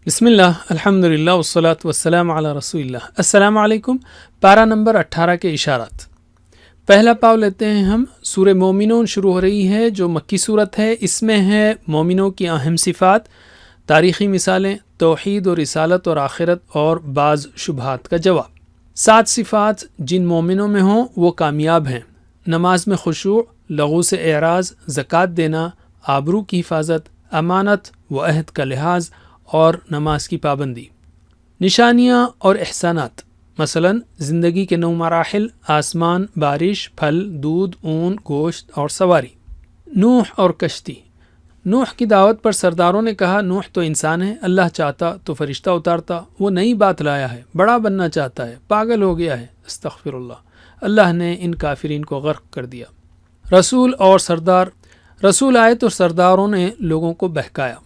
بسم اللہ الحمدللہ والصلاة والسلام علی رسول اللہ۔ السلام علیکم۔ پارہ نمبر 18 کے اشارات۔ پہلا پاؤ لیتے ہیں ہم۔ سورہ مومنون شروع ہو رہی ہے جو مکی صورت ہے۔ اس میں ہے مومنوں کی اہم صفات، تاریخی مثالیں، توحید اور رسالت اور آخرت اور بعض شبہات کا جواب۔ 7 صفات جن مومنوں میں ہوں وہ کامیاب ہیں: نماز میں خشوع، لغو سے اعراض، زکوٰۃ دینا، آبرو کی حفاظت، امانت و عہد کا لحاظ اور نماز کی پابندی۔ نشانیاں اور احسانات، مثلا زندگی کے 9 مراحل، آسمان، بارش، پھل، دودھ، اون، گوشت اور سواری۔ نوح اور کشتی۔ نوح کی دعوت پر سرداروں نے کہا نوح تو انسان ہے، اللہ چاہتا تو فرشتہ اتارتا، وہ نئی بات لایا ہے، بڑا بننا چاہتا ہے، پاگل ہو گیا ہے، استغفر اللہ۔ اللہ نے ان کافرین کو غرق کر دیا۔ رسول اور سردار۔ رسول آئے تو سرداروں نے لوگوں کو بہکایا۔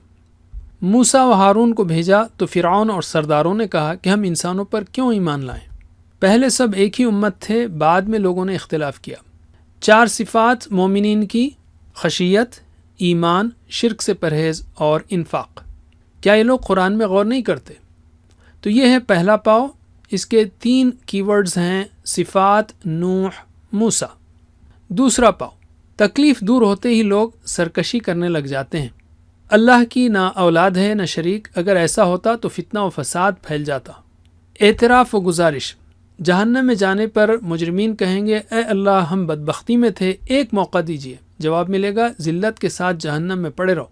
موسیٰ و ہارون کو بھیجا تو فرعون اور سرداروں نے کہا کہ ہم انسانوں پر کیوں ایمان لائیں؟ پہلے سب ایک ہی امت تھے، بعد میں لوگوں نے اختلاف کیا۔ 4 صفات مومنین کی: خشیت، ایمان، شرک سے پرہیز اور انفاق۔ کیا یہ لوگ قرآن میں غور نہیں کرتے؟ تو یہ ہے پہلا پاؤ۔ اس کے 3 کی ورڈز ہیں: صفات، نوح، موسیٰ۔ دوسرا پاؤ۔ تکلیف دور ہوتے ہی لوگ سرکشی کرنے لگ جاتے ہیں۔ اللہ کی نہ اولاد ہے نہ شریک، اگر ایسا ہوتا تو فتنہ و فساد پھیل جاتا۔ اعتراف و گزارش۔ جہنم میں جانے پر مجرمین کہیں گے اے اللہ ہم بدبختی میں تھے، ایک موقع دیجیے۔ جواب ملے گا ذلت کے ساتھ جہنم میں پڑے رہو۔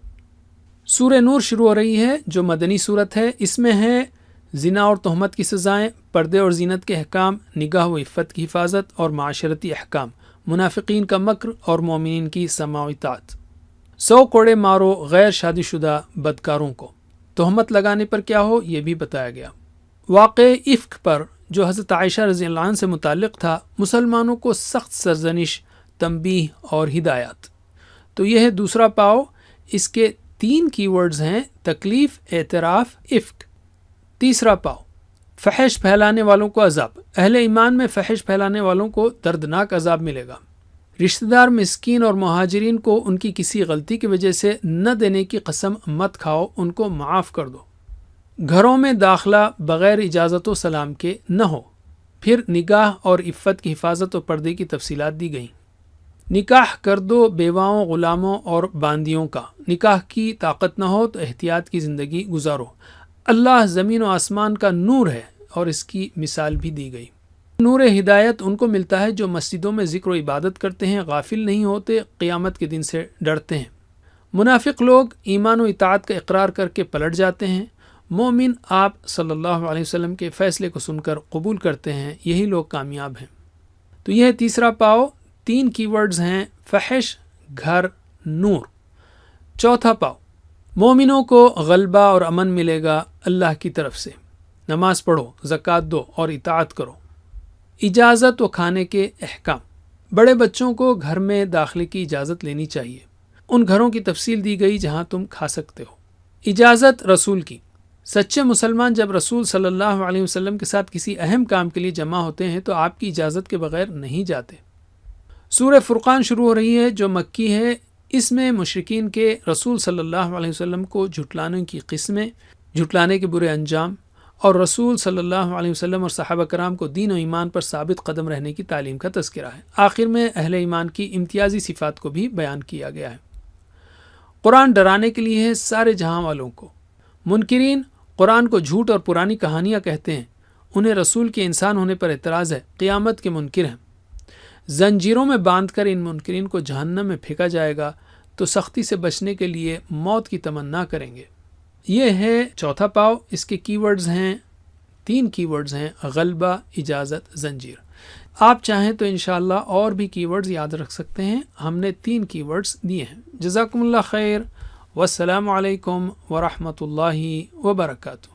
سورہ نور شروع ہو رہی ہے جو مدنی صورت ہے۔ اس میں ہے زنا اور تہمت کی سزائیں، پردے اور زینت کے احکام، نگاہ و عفت کی حفاظت اور معاشرتی احکام، منافقین کا مکر اور مومنین کی سماع و اطاعت۔ 100 کوڑے مارو غیر شادی شدہ بدکاروں کو۔ تہمت لگانے پر کیا ہو یہ بھی بتایا گیا۔ واقع افک پر جو حضرت عائشہ رضی اللہ عنہ سے متعلق تھا، مسلمانوں کو سخت سرزنش، تنبیہ اور ہدایات۔ تو یہ ہے دوسرا پاؤ۔ اس کے 3 کی ورڈز ہیں: تکلیف، اعتراف، افک۔ تیسرا پاؤ۔ فحش پھیلانے والوں کو عذاب۔ اہل ایمان میں فحش پھیلانے والوں کو دردناک عذاب ملے گا۔ رشتہ دار مسکین اور مہاجرین کو ان کی کسی غلطی کی وجہ سے نہ دینے کی قسم مت کھاؤ، ان کو معاف کر دو۔ گھروں میں داخلہ بغیر اجازت و سلام کے نہ ہو۔ پھر نگاہ اور عفت کی حفاظت و پردے کی تفصیلات دی گئیں۔ نکاح کر دو بیواؤں، غلاموں اور باندیوں کا۔ نکاح کی طاقت نہ ہو تو احتیاط کی زندگی گزارو۔ اللہ زمین و آسمان کا نور ہے اور اس کی مثال بھی دی گئی۔ نور ہدایت ان کو ملتا ہے جو مسجدوں میں ذکر و عبادت کرتے ہیں، غافل نہیں ہوتے، قیامت کے دن سے ڈرتے ہیں۔ منافق لوگ ایمان و اطاعت کا اقرار کر کے پلٹ جاتے ہیں، مومن آپ صلی اللہ علیہ وسلم کے فیصلے کو سن کر قبول کرتے ہیں، یہی لوگ کامیاب ہیں۔ تو یہ ہے تیسرا پاؤ۔ 3 کی ورڈز ہیں: فحش، گھر، نور۔ چوتھا پاؤ۔ مومنوں کو غلبہ اور امن ملے گا اللہ کی طرف سے۔ نماز پڑھو، زکوٰۃ دو اور اطاعت کرو۔ اجازت و کھانے کے احکام۔ بڑے بچوں کو گھر میں داخلے کی اجازت لینی چاہیے۔ ان گھروں کی تفصیل دی گئی جہاں تم کھا سکتے ہو۔ اجازت رسول کی۔ سچے مسلمان جب رسول صلی اللہ علیہ وسلم کے ساتھ کسی اہم کام کے لیے جمع ہوتے ہیں تو آپ کی اجازت کے بغیر نہیں جاتے۔ سورہ فرقان شروع ہو رہی ہے جو مکی ہے۔ اس میں مشرکین کے رسول صلی اللہ علیہ وسلم کو جھٹلانے کی قسمیں، جھٹلانے کے برے انجام، اور رسول صلی اللہ علیہ وسلم اور صحابہ کرام کو دین و ایمان پر ثابت قدم رہنے کی تعلیم کا تذکرہ ہے۔ آخر میں اہل ایمان کی امتیازی صفات کو بھی بیان کیا گیا ہے۔ قرآن ڈرانے کے لیے ہے سارے جہاں والوں کو۔ منکرین قرآن کو جھوٹ اور پرانی کہانیاں کہتے ہیں، انہیں رسول کے انسان ہونے پر اعتراض ہے، قیامت کے منکر ہیں۔ زنجیروں میں باندھ کر ان منکرین کو جہنم میں پھینکا جائے گا تو سختی سے بچنے کے لیے موت کی تمنا کریں گے۔ یہ ہے چوتھا پاؤ۔ اس کے کی ورڈز ہیں 3 کی ورڈز ہیں: غلبہ، اجازت، زنجیر۔ آپ چاہیں تو انشاءاللہ اور بھی کی ورڈز یاد رکھ سکتے ہیں، ہم نے 3 کی ورڈز دیے ہیں۔ جزاکم اللہ خیر، والسلام علیکم ورحمۃ اللہ وبرکاتہ۔